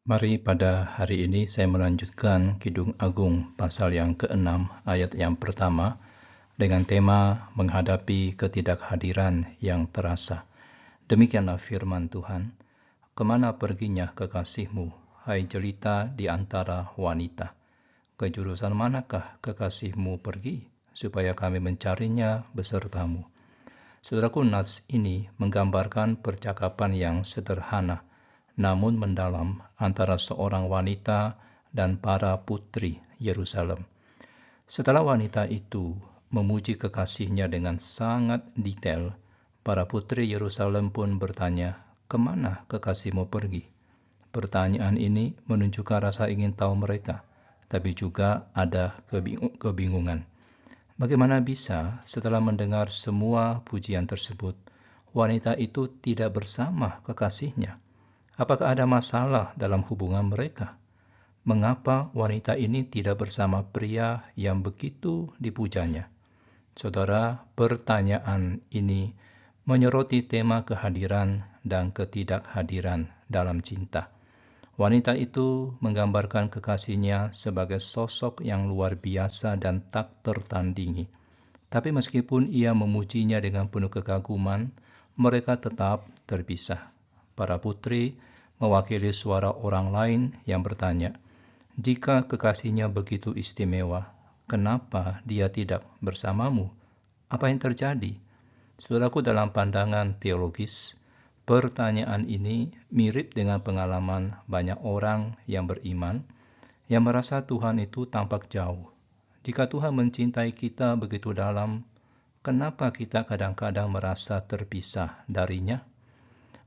Mari pada hari ini saya melanjutkan Kidung Agung pasal yang ke-6 ayat yang pertama dengan tema menghadapi ketidakhadiran yang terasa. Demikianlah firman Tuhan. Kemana perginya kekasihmu, hai jelita di antara wanita? Ke jurusan manakah kekasihmu pergi, supaya kami mencarinya besertamu? Saudaraku, nats ini menggambarkan percakapan yang sederhana namun mendalam antara seorang wanita dan para putri Yerusalem. Setelah wanita itu memuji kekasihnya dengan sangat detail, para putri Yerusalem pun bertanya, "Kemana kekasihmu pergi?" Pertanyaan ini menunjukkan rasa ingin tahu mereka, tapi juga ada kebingungan. Bagaimana bisa setelah mendengar semua pujian tersebut, wanita itu tidak bersama kekasihnya? Apakah ada masalah dalam hubungan mereka? Mengapa wanita ini tidak bersama pria yang begitu dipujanya? Saudara, pertanyaan ini menyoroti tema kehadiran dan ketidakhadiran dalam cinta. Wanita itu menggambarkan kekasihnya sebagai sosok yang luar biasa dan tak tertandingi. Tapi meskipun ia memujinya dengan penuh kekaguman, mereka tetap terpisah. Para putri mewakili suara orang lain yang bertanya, "Jika kekasihnya begitu istimewa, kenapa dia tidak bersamamu? Apa yang terjadi?" Saudaraku, dalam pandangan teologis, pertanyaan ini mirip dengan pengalaman banyak orang yang beriman yang merasa Tuhan itu tampak jauh. Jika Tuhan mencintai kita begitu dalam, kenapa kita kadang-kadang merasa terpisah darinya?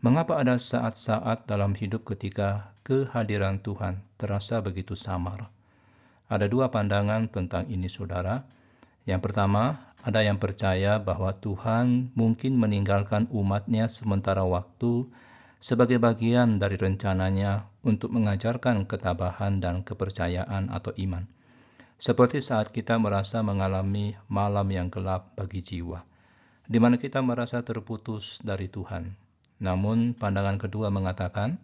Mengapa ada saat-saat dalam hidup ketika kehadiran Tuhan terasa begitu samar? Ada dua pandangan tentang ini, saudara. Yang pertama, ada yang percaya bahwa Tuhan mungkin meninggalkan umatnya sementara waktu sebagai bagian dari rencananya untuk mengajarkan ketabahan dan kepercayaan atau iman. Seperti saat kita merasa mengalami malam yang gelap bagi jiwa, di mana kita merasa terputus dari Tuhan. Namun pandangan kedua mengatakan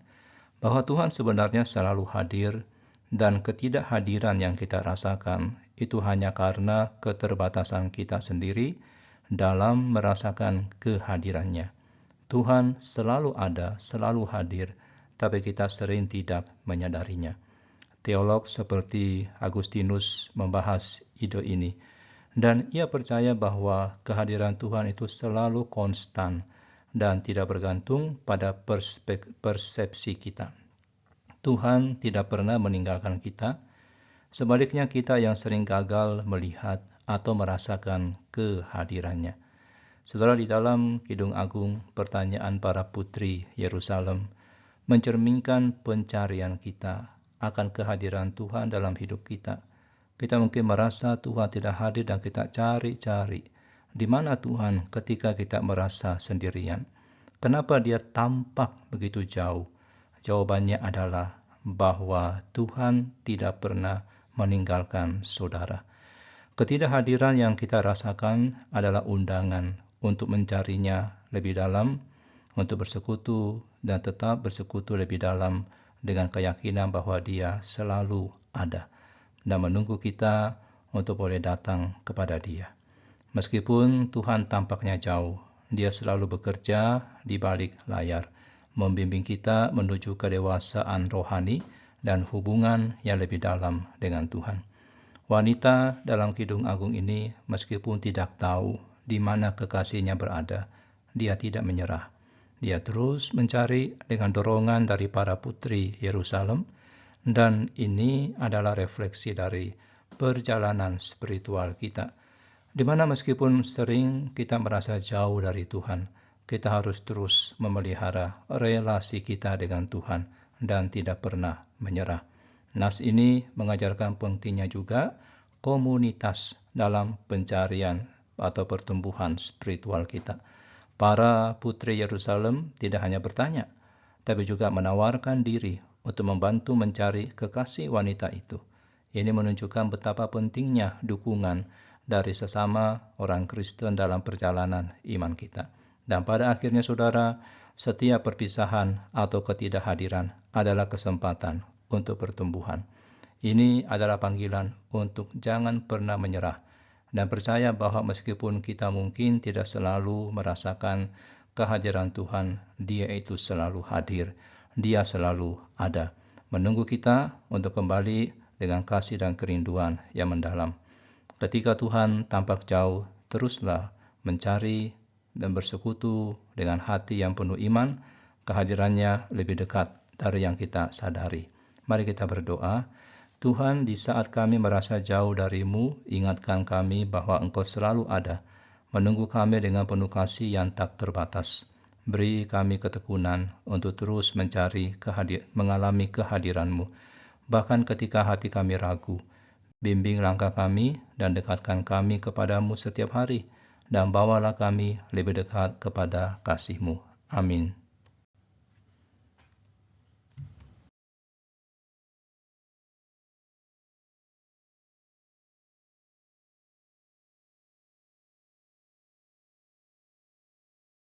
bahwa Tuhan sebenarnya selalu hadir dan ketidakhadiran yang kita rasakan itu hanya karena keterbatasan kita sendiri dalam merasakan kehadirannya. Tuhan selalu ada, selalu hadir, tapi kita sering tidak menyadarinya. Teolog seperti Agustinus membahas ide ini, dan ia percaya bahwa kehadiran Tuhan itu selalu konstan dan tidak bergantung pada persepsi kita. Tuhan tidak pernah meninggalkan kita, sebaliknya kita yang sering gagal melihat atau merasakan kehadirannya. Saudara, di dalam Kidung Agung, pertanyaan para putri Yerusalem mencerminkan pencarian kita akan kehadiran Tuhan dalam hidup kita. Kita mungkin merasa Tuhan tidak hadir dan kita cari-cari. Di mana Tuhan ketika kita merasa sendirian? Kenapa dia tampak begitu jauh? Jawabannya adalah bahwa Tuhan tidak pernah meninggalkan saudara. Ketidakhadiran yang kita rasakan adalah undangan untuk mencarinya lebih dalam, untuk bersekutu dan tetap bersekutu lebih dalam dengan keyakinan bahwa dia selalu ada dan menunggu kita untuk boleh datang kepada dia. Meskipun Tuhan tampaknya jauh, dia selalu bekerja di balik layar, membimbing kita menuju kedewasaan rohani dan hubungan yang lebih dalam dengan Tuhan. Wanita dalam Kidung Agung ini meskipun tidak tahu di mana kekasihnya berada, dia tidak menyerah. Dia terus mencari dengan dorongan dari para putri Yerusalem, dan ini adalah refleksi dari perjalanan spiritual kita, di mana meskipun sering kita merasa jauh dari Tuhan, kita harus terus memelihara relasi kita dengan Tuhan dan tidak pernah menyerah. Nats ini mengajarkan pentingnya juga komunitas dalam pencarian atau pertumbuhan spiritual kita. Para putri Yerusalem tidak hanya bertanya, tapi juga menawarkan diri untuk membantu mencari kekasih wanita itu. Ini menunjukkan betapa pentingnya dukungan dari sesama orang Kristen dalam perjalanan iman kita. Dan pada akhirnya, saudara, Setiap perpisahan atau ketidakhadiran adalah kesempatan untuk pertumbuhan. Ini adalah panggilan untuk jangan pernah menyerah dan percaya bahwa meskipun kita mungkin tidak selalu merasakan kehadiran Tuhan, Dia itu selalu hadir. Dia selalu ada, menunggu kita untuk kembali dengan kasih dan kerinduan yang mendalam. Ketika Tuhan tampak jauh, teruslah mencari dan bersekutu dengan hati yang penuh iman. Kehadirannya lebih dekat dari yang kita sadari. Mari kita berdoa. Tuhan, di saat kami merasa jauh darimu, ingatkan kami bahwa Engkau selalu ada, menunggu kami dengan penuh kasih yang tak terbatas. Beri kami ketekunan untuk terus mengalami kehadiran-Mu, bahkan ketika hati kami ragu. Bimbing langkah kami dan dekatkan kami kepadamu setiap hari, dan bawalah kami lebih dekat kepada kasih-Mu. Amin.